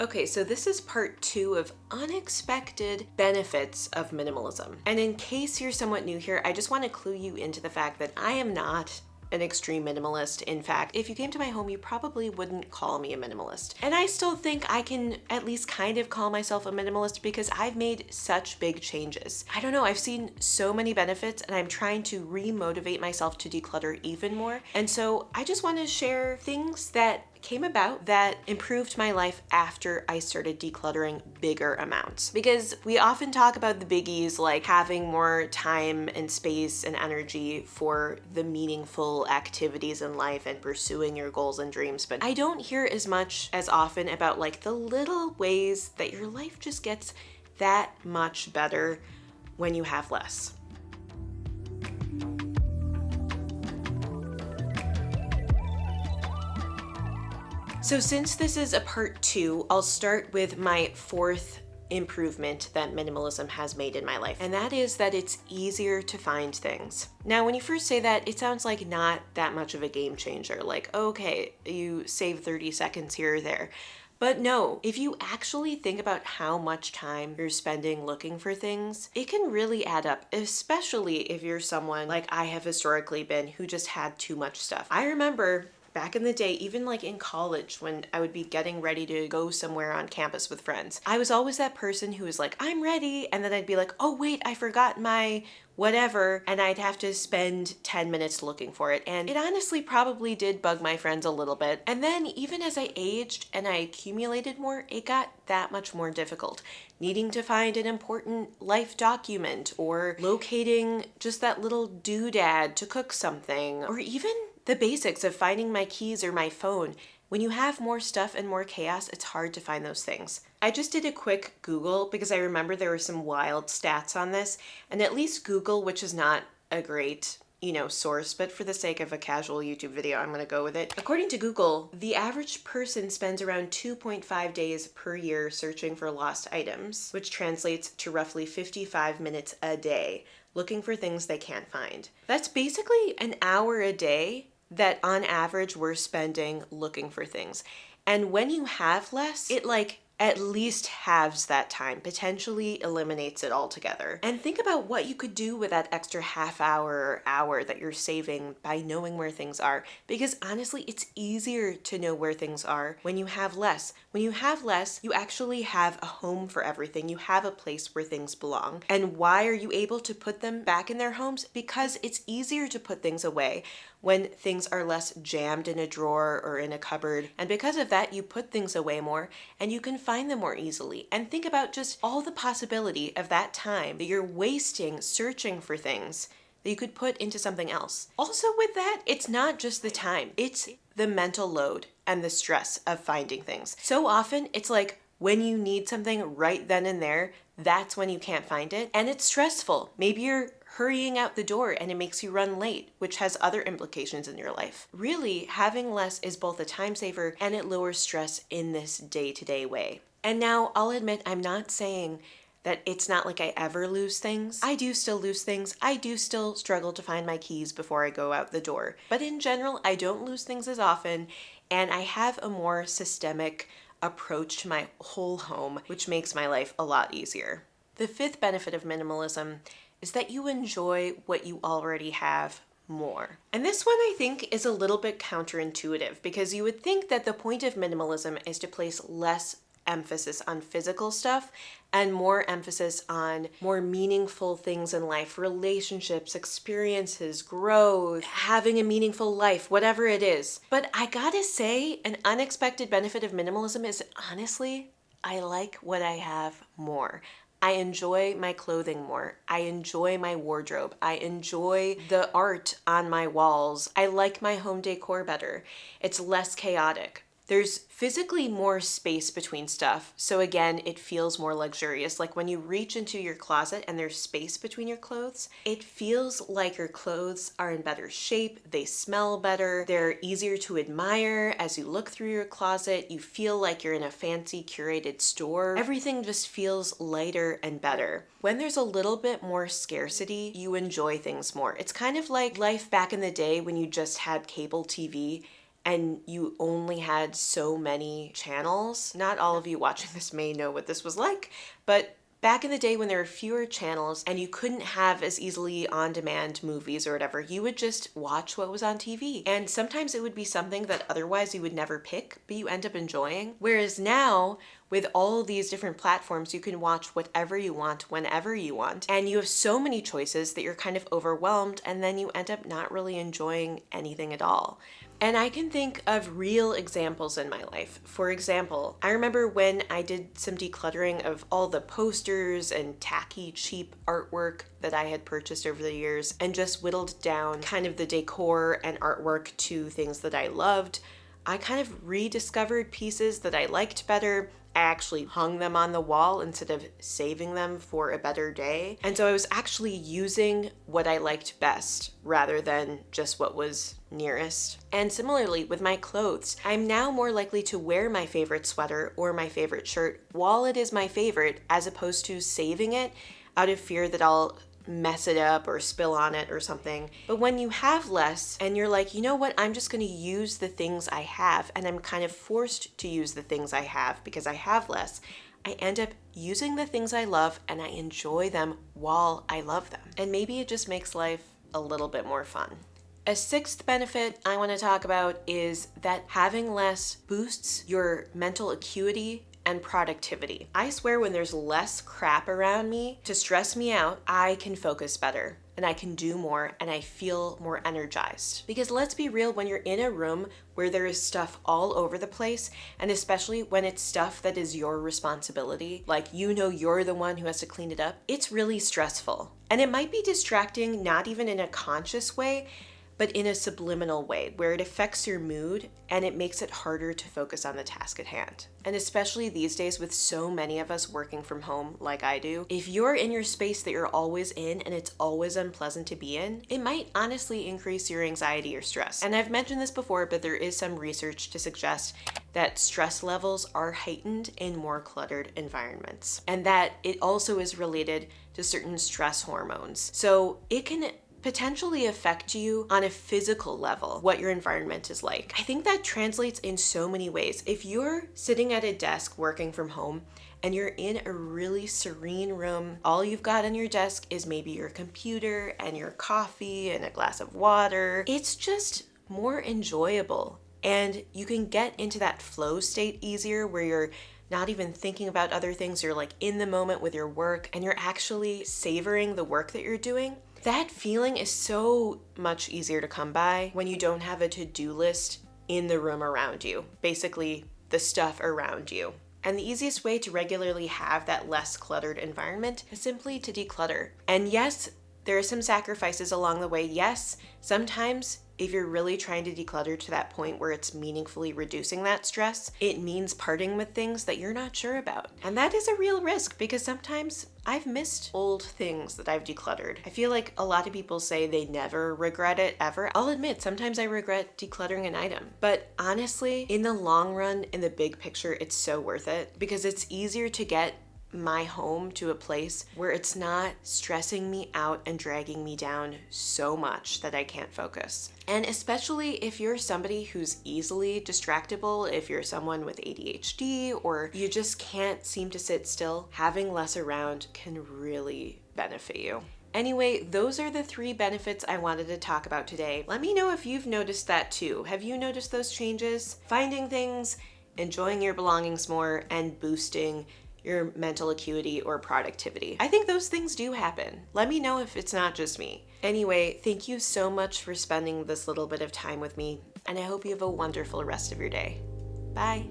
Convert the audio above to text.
Okay, so this is part 2 of unexpected benefits of minimalism. And in case you're somewhat new here, I just want to clue you into the fact that I am not an extreme minimalist. In fact, if you came to my home, you probably wouldn't call me a minimalist. And I still think I can at least kind of call myself a minimalist because I've made such big changes. I don't know, I've seen so many benefits and I'm trying to re-motivate myself to declutter even more. And so I just want to share things that came about that improved my life after I started decluttering bigger amounts. Because we often talk about the biggies like having more time and space and energy for the meaningful activities in life and pursuing your goals and dreams, but I don't hear as much as often about like the little ways that your life just gets that much better when you have less. So since this is a part 2, I'll start with my 4th improvement that minimalism has made in my life, and that is that it's easier to find things. Now, when you first say that, it sounds like not that much of a game changer, like, okay, you save 30 seconds here or there. But no, if you actually think about how much time you're spending looking for things, it can really add up, especially if you're someone like I have historically been who just had too much stuff. I remember back in the day, even like in college, when I would be getting ready to go somewhere on campus with friends, I was always that person who was like, I'm ready. And then I'd be like, oh wait, I forgot my whatever. And I'd have to spend 10 minutes looking for it. And it honestly probably did bug my friends a little bit. And then even as I aged and I accumulated more, it got that much more difficult. Needing to find an important life document, or locating just that little doodad to cook something, or even the basics of finding my keys or my phone. When you have more stuff and more chaos, it's hard to find those things. I just did a quick Google because I remember there were some wild stats on this, and at least Google, which is not a great source, but for the sake of a casual YouTube video, I'm going to go with it. According to Google, the average person spends around 2.5 days per year searching for lost items, which translates to roughly 55 minutes a day looking for things they can't find. That's basically an hour a day that on average we're spending looking for things. And when you have less, it at least halves that time, potentially eliminates it altogether. And think about what you could do with that extra half hour or hour that you're saving by knowing where things are. Because honestly, it's easier to know where things are when you have less. When you have less, you actually have a home for everything. You have a place where things belong. And why are you able to put them back in their homes? Because it's easier to put things away when things are less jammed in a drawer or in a cupboard. And because of that, you put things away more and you can find them more easily. And think about just all the possibility of that time that you're wasting searching for things that you could put into something else. Also with that, it's not just the time, it's the mental load and the stress of finding things. So often it's like when you need something right then and there, that's when you can't find it. And it's stressful. Maybe you're hurrying out the door and it makes you run late, which has other implications in your life. Really, having less is both a time saver and it lowers stress in this day-to-day way. And now I'll admit, I'm not saying that it's not like I ever lose things. I do still lose things. I do still struggle to find my keys before I go out the door. But in general, I don't lose things as often, and I have a more systemic approach to my whole home, which makes my life a lot easier. The 5th benefit of minimalism is that you enjoy what you already have more. And this one I think is a little bit counterintuitive, because you would think that the point of minimalism is to place less emphasis on physical stuff and more emphasis on more meaningful things in life, relationships, experiences, growth, having a meaningful life, whatever it is. But I gotta say, an unexpected benefit of minimalism is honestly, I like what I have more. I enjoy my clothing more. I enjoy my wardrobe. I enjoy the art on my walls. I like my home decor better. It's less chaotic. There's physically more space between stuff, so again, it feels more luxurious. Like when you reach into your closet and there's space between your clothes, it feels like your clothes are in better shape, they smell better, they're easier to admire as you look through your closet, you feel like you're in a fancy curated store. Everything just feels lighter and better. When there's a little bit more scarcity, you enjoy things more. It's kind of like life back in the day when you just had cable TV and you only had so many channels. Not all of you watching this may know what this was like, but back in the day when there were fewer channels and you couldn't have as easily on-demand movies or whatever, you would just watch what was on TV. And sometimes it would be something that otherwise you would never pick, but you end up enjoying. Whereas now, with all these different platforms, you can watch whatever you want, whenever you want. And you have so many choices that you're kind of overwhelmed, and then you end up not really enjoying anything at all. And I can think of real examples in my life. For example, I remember when I did some decluttering of all the posters and tacky, cheap artwork that I had purchased over the years and just whittled down kind of the decor and artwork to things that I loved. I kind of rediscovered pieces that I liked better. I actually hung them on the wall instead of saving them for a better day. And so I was actually using what I liked best rather than just what was nearest. And similarly with my clothes, I'm now more likely to wear my favorite sweater or my favorite shirt while it is my favorite, as opposed to saving it out of fear that I'll mess it up or spill on it or something. But when you have less and you're like, you know what, I'm just going to use the things I have, and I'm kind of forced to use the things I have because I have less, I end up using the things I love and I enjoy them while I love them. And maybe it just makes life a little bit more fun. A sixth benefit I want to talk about is that having less boosts your mental acuity and productivity. I swear when there's less crap around me to stress me out, I can focus better and I can do more and I feel more energized. Because let's be real, when you're in a room where there is stuff all over the place, and especially when it's stuff that is your responsibility, like you're the one who has to clean it up, it's really stressful. And it might be distracting, not even in a conscious way, but in a subliminal way where it affects your mood and it makes it harder to focus on the task at hand. And especially these days with so many of us working from home like I do, if you're in your space that you're always in and it's always unpleasant to be in, it might honestly increase your anxiety or stress. And I've mentioned this before, but there is some research to suggest that stress levels are heightened in more cluttered environments, and that it also is related to certain stress hormones. So it can potentially affect you on a physical level, what your environment is like. I think that translates in so many ways. If you're sitting at a desk working from home and you're in a really serene room, all you've got on your desk is maybe your computer and your coffee and a glass of water, it's just more enjoyable. And you can get into that flow state easier where you're not even thinking about other things. You're like in the moment with your work and you're actually savoring the work that you're doing. That feeling is so much easier to come by when you don't have a to-do list in the room around you, basically the stuff around you. And the easiest way to regularly have that less cluttered environment is simply to declutter. And yes, there are some sacrifices along the way. Yes, sometimes if you're really trying to declutter to that point where it's meaningfully reducing that stress, it means parting with things that you're not sure about. And that is a real risk because sometimes I've missed old things that I've decluttered. I feel like a lot of people say they never regret it ever. I'll admit, sometimes I regret decluttering an item. But honestly, in the long run, in the big picture, it's so worth it because it's easier to get my home to a place where it's not stressing me out and dragging me down so much that I can't focus. And especially if you're somebody who's easily distractible, if you're someone with ADHD or you just can't seem to sit still, having less around can really benefit you. Anyway, those are the 3 benefits I wanted to talk about today. Let me know if you've noticed that too. Have you noticed those changes? Finding things, enjoying your belongings more, and boosting your mental acuity or productivity. I think those things do happen. Let me know if it's not just me. Anyway, thank you so much for spending this little bit of time with me, and I hope you have a wonderful rest of your day. Bye.